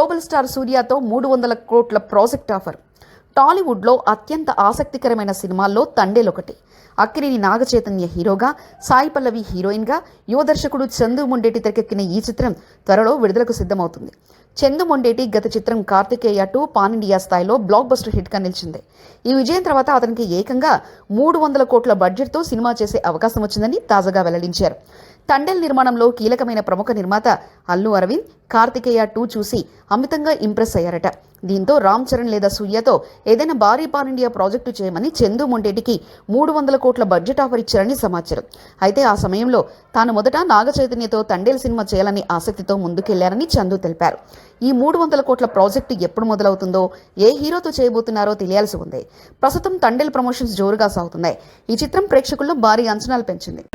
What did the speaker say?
Global star సూర్యతో 300 కోట్ల project offer. టాలీవుడ్లో అత్యంత ఆసక్తికరమైన సినిమాల్లో తండేలొకటి. అక్కినేని నాగచైతన్య హీరోగా, సాయి పల్లవి హీరోయిన్గా, యువ దర్శకుడు చందు మొండేటి తెరకెక్కిన ఈ చిత్రం త్వరలో విడుదలకు సిద్ధమవుతుంది. చందు మొండేటి గత చిత్రం కార్తికేయ 2 పాన్ ఇండియా స్థాయిలో బ్లాక్ బస్టర్ హిట్గా నిలిచింది. ఈ విజయం తర్వాత అతనికి ఏకంగా 300 కోట్ల బడ్జెట్తో సినిమా చేసే అవకాశం వచ్చిందని తాజాగా వెల్లడించారు. తండేల్ నిర్మాణంలో కీలకమైన ప్రముఖ నిర్మాత అల్లు అరవింద్ కార్తికేయ 2 చూసి అమితంగా ఇంప్రెస్ అయ్యారట. దీంతో రామ్ చరణ్ లేదా సూర్యతో ఏదైనా భారీ పాన్ ఇండియా ప్రాజెక్టు చేయమని చందు మొండేటికి 300 కోట్ల బడ్జెట్ ఆఫర్ ఇచ్చారని సమాచారం. అయితే ఆ సమయంలో తాను మొదట నాగ చైతన్యతో తండేల్ సినిమా చేయాలని ఆసక్తితో ముందుకెళ్లారని చందు తెలిపారు. ఈ 300 కోట్ల ప్రాజెక్టు ఎప్పుడు మొదలవుతుందో, ఏ హీరోతో చేయబోతున్నారో తెలియాల్సి ఉంది. ప్రస్తుతం తండేల్ ప్రమోషన్స్ జోరుగా సాగుతున్నాయి. ఈ చిత్రం ప్రేక్షకుల్లో భారీ అంచనాలు పెంచింది.